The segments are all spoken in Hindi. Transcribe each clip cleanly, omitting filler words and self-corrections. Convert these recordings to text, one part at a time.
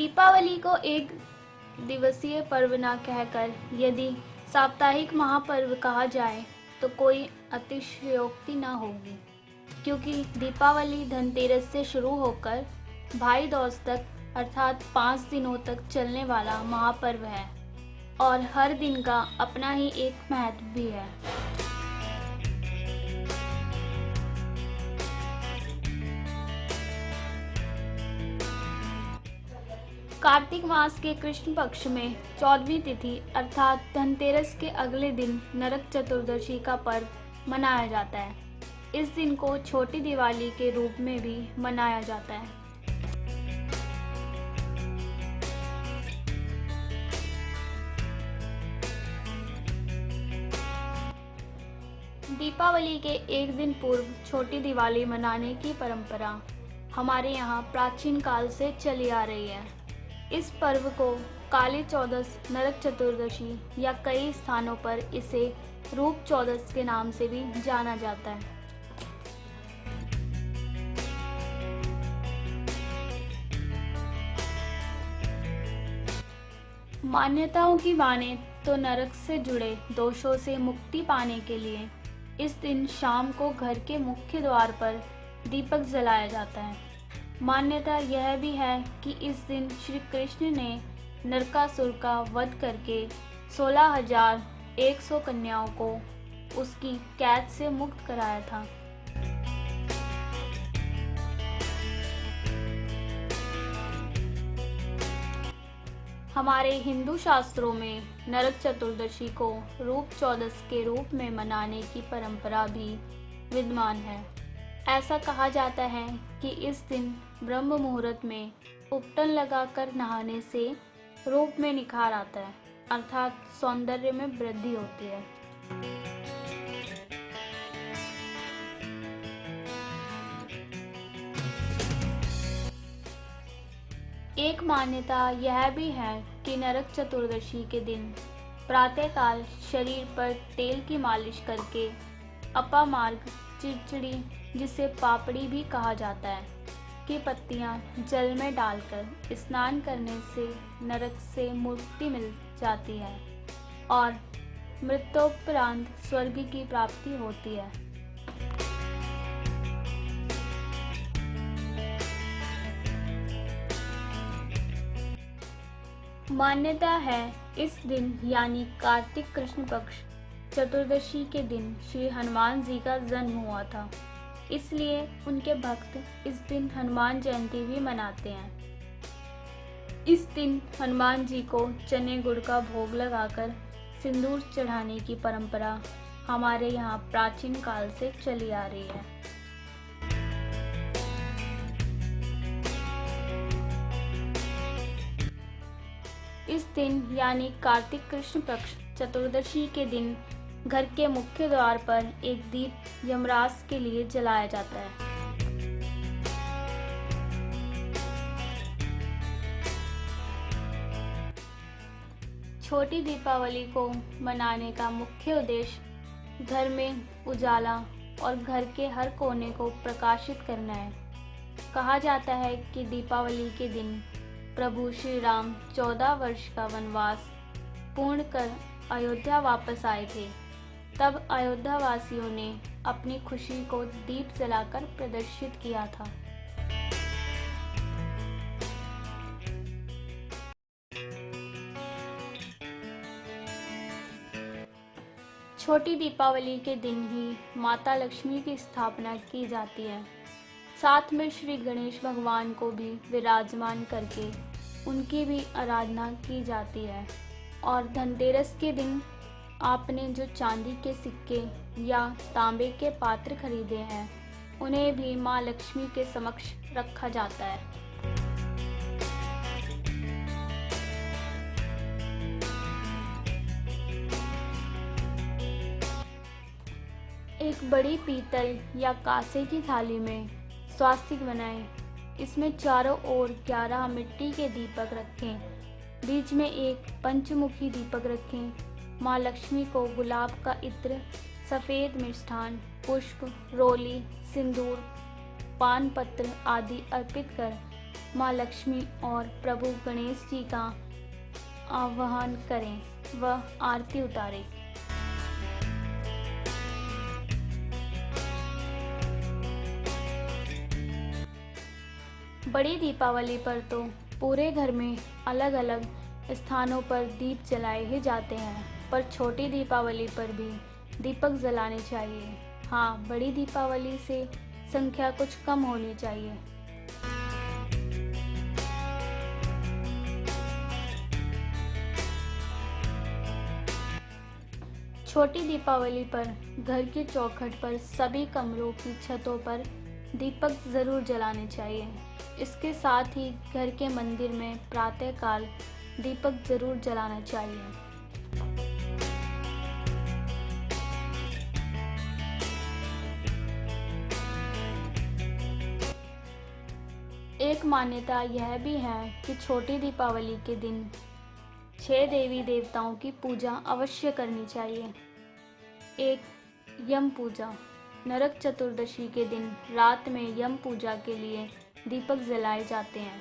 दीपावली को एक दिवसीय पर्व न कहकर यदि साप्ताहिक महापर्व कहा जाए तो कोई अतिशयोक्ति न होगी, क्योंकि दीपावली धनतेरस से शुरू होकर भाई दूज तक अर्थात 5 दिनों तक चलने वाला महापर्व है और हर दिन का अपना ही एक महत्व भी है। कार्तिक मास के कृष्ण पक्ष में 14वीं तिथि अर्थात धनतेरस के अगले दिन नरक चतुर्दशी का पर्व मनाया जाता है। इस दिन को छोटी दिवाली के रूप में भी मनाया जाता है। दीपावली के एक दिन पूर्व छोटी दिवाली मनाने की परंपरा हमारे यहाँ प्राचीन काल से चली आ रही है। इस पर्व को काली चौदस, नरक चतुर्दशी या कई स्थानों पर इसे रूप चौदस के नाम से भी जाना जाता है। मान्यताओं की माने तो नरक से जुड़े दोषों से मुक्ति पाने के लिए इस दिन शाम को घर के मुख्य द्वार पर दीपक जलाया जाता है। मान्यता यह भी है कि इस दिन श्री कृष्ण ने नरकासुर का वध करके 16,100 कन्याओं को उसकी कैद से मुक्त कराया था। हमारे हिंदू शास्त्रों में नरक चतुर्दशी को रूप चौदस के रूप में मनाने की परंपरा भी विद्यमान है। ऐसा कहा जाता है कि इस दिन ब्रह्म मुहूर्त में उपटन लगाकर नहाने से रूप में निखार आता है, अर्थात सौंदर्य में वृद्धि होती है। एक मान्यता यह भी है कि नरक चतुर्दशी के दिन प्रातःकाल शरीर पर तेल की मालिश करके अपामार्ग, चिड़चिड़ी जिसे पापड़ी भी कहा जाता है, की पत्तियां जल में डालकर स्नान करने से नरक से मुक्ति मिल जाती है और मृत्योपरांत स्वर्ग की प्राप्ति होती है। मान्यता है इस दिन यानी कार्तिक कृष्ण पक्ष चतुर्दशी के दिन श्री हनुमान जी का जन्म हुआ था, इसलिए उनके भक्त इस दिन हनुमान जयंती भी मनाते हैं। इस दिन हनुमान जी को चने गुड़ का भोग लगाकर सिंदूर चढ़ाने की परंपरा हमारे यहाँ प्राचीन काल से चली आ रही है। इस दिन यानी कार्तिक कृष्ण पक्ष चतुर्दशी के दिन घर के मुख्य द्वार पर एक दीप यमराज के लिए जलाया जाता है। छोटी दीपावली को मनाने का मुख्य उद्देश्य घर में उजाला और घर के हर कोने को प्रकाशित करना है। कहा जाता है कि दीपावली के दिन प्रभु श्री राम 14 वर्ष का वनवास पूर्ण कर अयोध्या वापस आए थे। तब अयोध्या वासियों ने अपनी खुशी को दीप जलाकर प्रदर्शित किया था। छोटी दीपावली के दिन ही माता लक्ष्मी की स्थापना की जाती है। साथ में श्री गणेश भगवान को भी विराजमान करके उनकी भी आराधना की जाती है। और धनतेरस के दिन आपने जो चांदी के सिक्के या तांबे के पात्र खरीदे हैं, उन्हें भी माँ लक्ष्मी के समक्ष रखा जाता है। एक बड़ी पीतल या कांसे की थाली में स्वास्तिक बनाएं। इसमें चारों ओर 11 मिट्टी के दीपक रखें। बीच में एक पंचमुखी दीपक रखें। माँ लक्ष्मी को गुलाब का इत्र, सफ़ेद मिष्ठान, पुष्प, रोली, सिंदूर, पान पत्र आदि अर्पित कर माँ लक्ष्मी और प्रभु गणेश जी का आह्वान करें व आरती उतारें। बड़ी दीपावली पर तो पूरे घर में अलग अलग स्थानों पर दीप जलाए ही जाते हैं, पर छोटी दीपावली पर भी दीपक जलाने चाहिए। हाँ, बड़ी दीपावली से संख्या कुछ कम होनी चाहिए। छोटी दीपावली पर घर की चौखट पर सभी कमरों की छतों पर दीपक जरूर जलाने चाहिए। इसके साथ ही घर के मंदिर में प्रातःकाल दीपक जरूर जलाना चाहिए। एक मान्यता यह भी है कि छोटी दीपावली के दिन 6 देवी देवताओं की पूजा अवश्य करनी चाहिए। एक, यम पूजा। नरक चतुर्दशी के दिन रात में यम पूजा के लिए दीपक जलाए जाते हैं।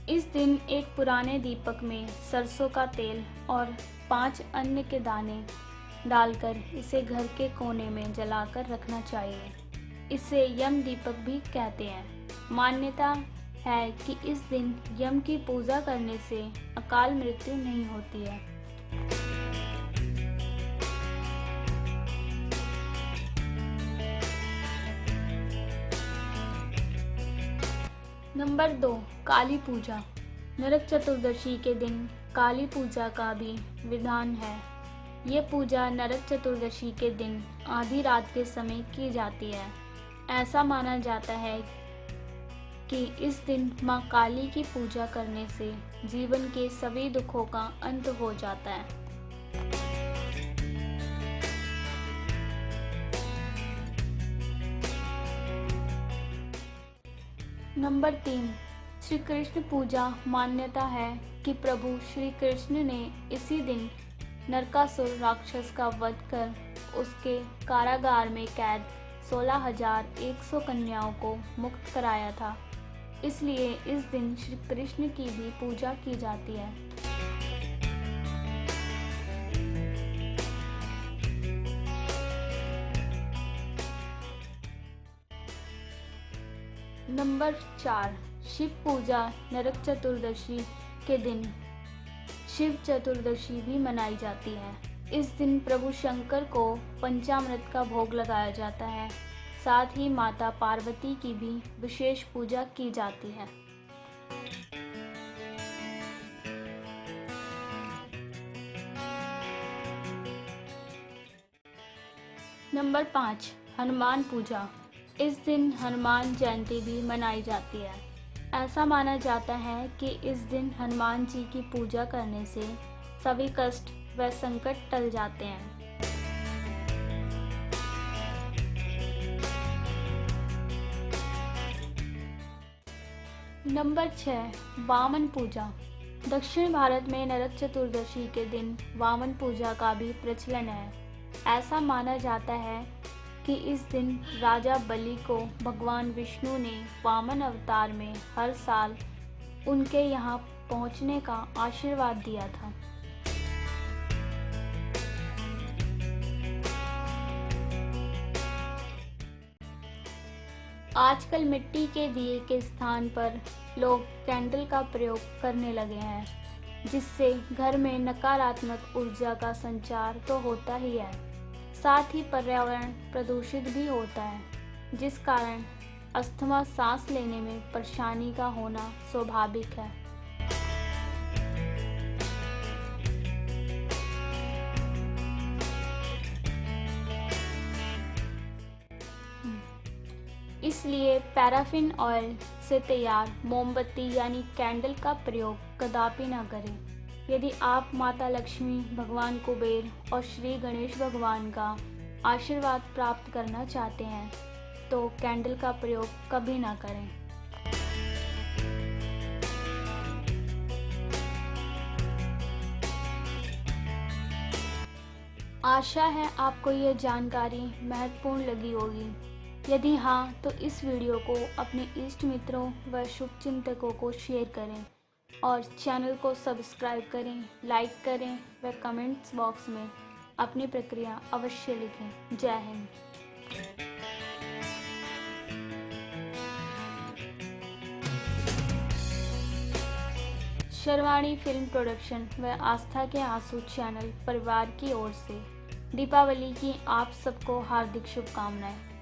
इस दिन एक पुराने दीपक में सरसों का तेल और 5 अन्न के दाने डालकर इसे घर के कोने में जलाकर रखना चाहिए। इसे यम दीपक भी कहते हैं। मान्यता है कि इस दिन यम की पूजा करने से अकाल मृत्यु नहीं होती है। नंबर 2, काली पूजा। नरक चतुर्दशी के दिन काली पूजा का भी विधान है। ये पूजा नरक चतुर्दशी के दिन आधी रात के समय की जाती है। ऐसा माना जाता है कि इस दिन माँ काली की पूजा करने से जीवन के सभी दुखों का अंत हो जाता है। नंबर 3, श्री कृष्ण पूजा। मान्यता है कि प्रभु श्री कृष्ण ने इसी दिन नरकासुर राक्षस का वध कर उसके कारागार में कैद 16,100 कन्याओं को मुक्त कराया था। इसलिए इस दिन श्री कृष्ण की भी पूजा की जाती है। नंबर 4, शिव पूजा। नरक चतुर्दशी के दिन शिव चतुर्दशी भी मनाई जाती है। इस दिन प्रभु शंकर को पंचामृत का भोग लगाया जाता है। साथ ही माता पार्वती की भी विशेष पूजा की जाती है। नंबर 5, हनुमान पूजा। इस दिन हनुमान जयंती भी मनाई जाती है। ऐसा माना जाता है कि इस दिन हनुमान जी की पूजा करने से सभी कष्ट व संकट टल जाते हैं। नंबर 6, वामन पूजा। दक्षिण भारत में नरक चतुर्दशी के दिन वामन पूजा का भी प्रचलन है। ऐसा माना जाता है कि इस दिन राजा बलि को भगवान विष्णु ने वामन अवतार में हर साल उनके यहाँ पहुँचने का आशीर्वाद दिया था। आजकल मिट्टी के दिए के स्थान पर लोग कैंडल का प्रयोग करने लगे हैं, जिससे घर में नकारात्मक ऊर्जा का संचार तो होता ही है, साथ ही पर्यावरण प्रदूषित भी होता है, जिस कारण अस्थमा सांस लेने में परेशानी का होना स्वाभाविक है। इसलिए पैराफिन ऑयल से तैयार मोमबत्ती यानी कैंडल का प्रयोग कदापि न करें। यदि आप माता लक्ष्मी, भगवान कुबेर और श्री गणेश भगवान का आशीर्वाद प्राप्त करना चाहते हैं तो कैंडल का प्रयोग कभी ना करें। आशा है आपको यह जानकारी महत्वपूर्ण लगी होगी। यदि हाँ, तो इस वीडियो को अपने इष्ट मित्रों व शुभचिंतकों को शेयर करें और चैनल को सब्सक्राइब करें, लाइक करें व कमेंट्स बॉक्स में अपनी प्रतिक्रिया अवश्य लिखें। जय हिंद। शर्वाणी फिल्म प्रोडक्शन व आस्था के आंसू चैनल परिवार की ओर से दीपावली की आप सबको हार्दिक शुभकामनाएं।